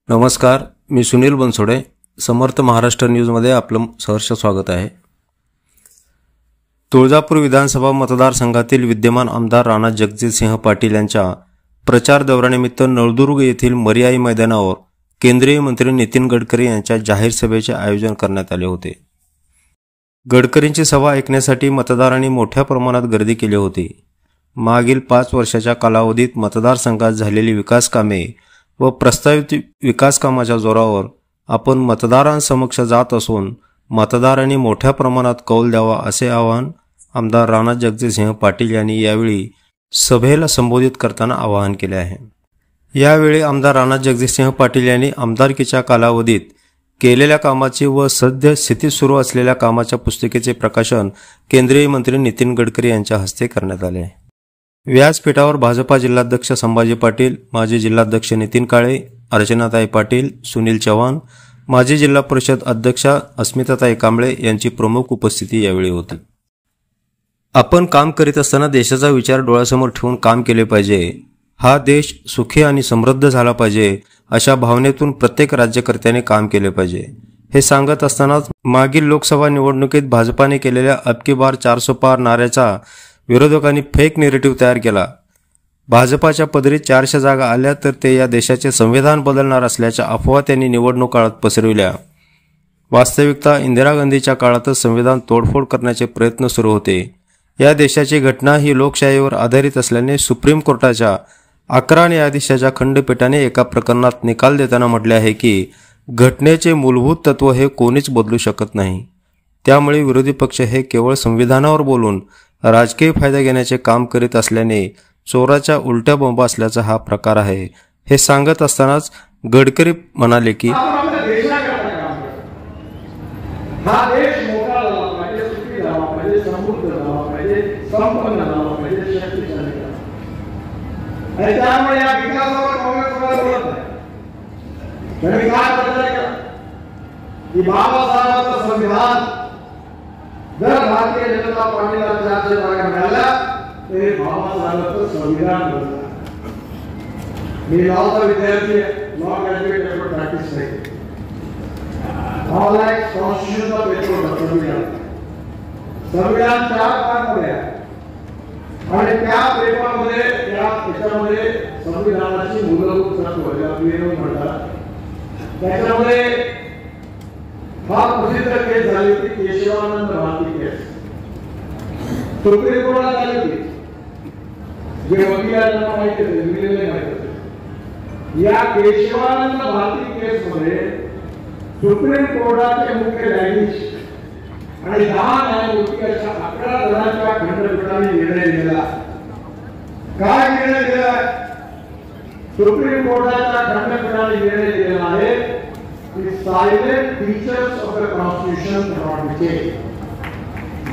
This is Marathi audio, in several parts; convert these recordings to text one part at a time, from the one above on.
नमस्कार, मी सुनील बनसोडे. समर्थ महाराष्ट्र न्यूजमध्ये आपलं सहर्ष स्वागत आहे. तुळजापूर विधानसभा मतदारसंघातील विद्यमान आमदार राणा जगजितसिंह पाटील यांच्या प्रचार दौऱ्यानिमित्त नळदुर्ग येथील मर्याई मैदानावर केंद्रीय मंत्री नितीन गडकरी यांच्या जाहीर सभेचे आयोजन करण्यात आले होते. गडकरींची सभा ऐकण्यासाठी मतदारांनी मोठ्या प्रमाणात गर्दी केली होती. मागील 5 वर्षाच्या कालावधीत मतदारसंघात झालेली विकास कामे व प्रस्तावित विकास कामाच्या जोरावर आपण मतदारांसमक्ष जात असून मतदारांनी मोठ्या प्रमाणात कौल द्यावा असे आवाहन आमदार राणा जगजितसिंह पाटील यांनी यावेळी सभेला संबोधित करताना आवाहन केले आहे. यावेळी आमदार राणा जगजितसिंह पाटील यांनी आमदारकीच्या कालावधीत केलेल्या कामाची व सद्य स्थितीत सुरू असलेल्या कामाच्या पुस्तिकेचे प्रकाशन केंद्रीय मंत्री नितीन गडकरी यांच्या हस्ते करण्यात आले. व्यासपीठावर भाजपा जिल्हाध्यक्ष संभाजी पाटील, माजी जिल्हाध्यक्ष नितीन काळे, अर्चनाताई पाटील, सुनील चव्हाण, माजी जिल्हा परिषद अध्यक्षा अस्मिताताई कांबळे यांची प्रमुख उपस्थिती यावेळी होती. आपण काम करीत असताना देशाचा विचार डोळ्यासमोर ठेवून काम केले पाहिजे. हा देश सुखी आणि समृद्ध झाला पाहिजे अशा भावनेतून प्रत्येक राज्यकर्त्याने काम केले पाहिजे. हे सांगत असतानाच मागील लोकसभा निवडणुकीत भाजपाने केलेल्या अब की बार 400 पार नाऱ्याचा विरोधकांनी फेक नेरेटिव्ह तयार केला. भाजपाच्या पदरी 400 जागा आल्या तर ते या देशाचे संविधान बदलणार असल्याच्या अफवा त्यांनी निवडणूक काळात पसरविल्या. वास्तविकता इंदिरा गांधीच्या काळातच संविधान तोडफोड करण्याचे प्रयत्न सुरू होते. या देशाची घटना ही लोकशाहीवर आधारित असल्याने सुप्रीम कोर्टाच्या 11 न्यायाधीशाच्या खंडपीठाने एका प्रकरणात निकाल देताना म्हटले आहे की घटनेचे मूलभूत तत्व हे कोणीच बदलू शकत नाही. त्यामुळे विरोधी पक्ष हे केवळ संविधानावर बोलून राजकीय फायदा घेण्याचे काम करीत असल्याने चोराच्या उलट्या बोंबा असल्याचा हा प्रकार आहे. हे सांगत असतानाच गडकरी म्हणाले की जर भारतीय जनता पार्टीला 400 जागा मिळाल्या तर बाबासाहेबांचं संविधान बनलं. मी लॉचा विद्यार्थी लॉ ग्रॅज्युएट प्रॅक्टिस करते. मला एक कॉन्स्टिट्यूशनचा पेपर होता. संविधान 4 पार्टमध्ये आहे आणि त्या पेपरमध्ये त्याच्यामध्ये संविधानाची मूलभूत तत्व म्हणतात. त्याच्यामध्ये फार प्रसिद्ध केस झाली होती केशवानंद भारती केस. सुप्रीम कोर्टात आली होती. जे वकिलांना माहिती होते, मिळाले माहिती होते. या केशवानंद भारती केस मध्ये सुप्रीम कोर्टाचे मुख्य न्यायाधीश आणि 10 न्यायमूर्ती अशा 11 जणांच्या खंडपीठाने निर्णय दिला. काय निर्णय दिला? सुप्रीम कोर्टाच्या खंडपीठाने निर्णय दिलेला आहे The silent features of the Constitution cannot be changed.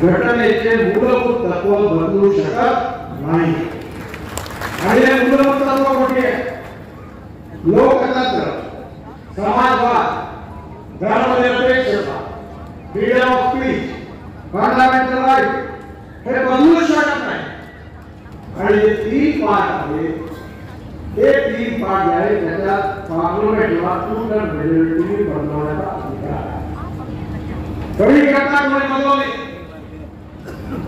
घटनेचे मूलभूत तत्व बदलू शकत नाही. आणि हे मूलभूत तत्व कोणते आहे? लोकतंत्र, समाजवाद, धर्मनिरपेक्षता, freedom of speech, fundamental right हे बदलू शकत नाही. आणि हे 3 पार्ट आहेत. हे 3 पार्ट आहे त्याच्यात पार्लमेंटला 2/3 मेजॉरिटी बनवण्याचा अधिकार आहे. पहिली घटना कोणी बनवली?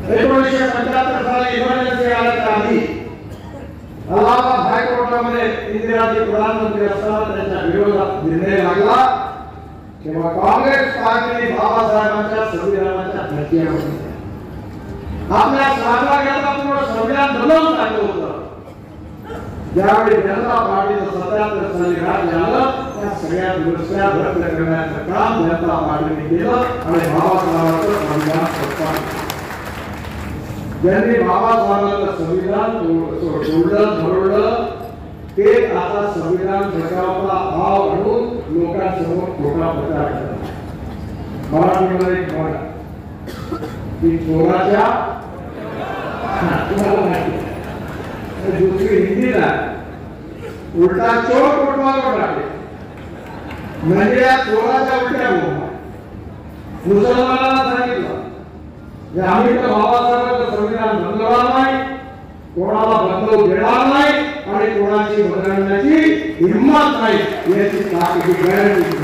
1975 साली इमर्जन्सी आल्याच्या आधी अलाहाबाद हायकोर्टामध्ये इंदिराजी प्रधानमंत्री असताना त्यांच्या विरोधात निर्णय लागला तेव्हा काँग्रेस पार्टीने बाबासाहेबांच्या संविधानाच्या धक्क्यावर आपल्या सार्वजनिक पूर्ण संविधान बदलून टाकलं होतं. ज्यावेळी जनता पार्टीचं 77 साली राज्य आलं त्या सगळ्या दुरुस्त्या रद्द करण्याचं काम जनता पार्टीने केलं आणि बाबासाहेबांचं संविधान प्रस्तावित. ज्यांनी बाबासाहेबांचं संविधान तोडलं ते आता संविधान बचावाचा भाव आणून लोकांसमोर खोटा प्रचार करतात. मराठीमध्ये की चोराच्या दूसरी हिंदीला उलटा चोर कोटवाला टाकले म्हणजे या चोराच्या उलट्या बोंबा. मुसलमानांना सांगितलं की आम्ही तर बाबासाहेबांचं संविधान बदलणार नाही कोणाला बदलू देणार नाही आणि कोणाची बदलण्याची हिंमत नाही याची गॅरंटी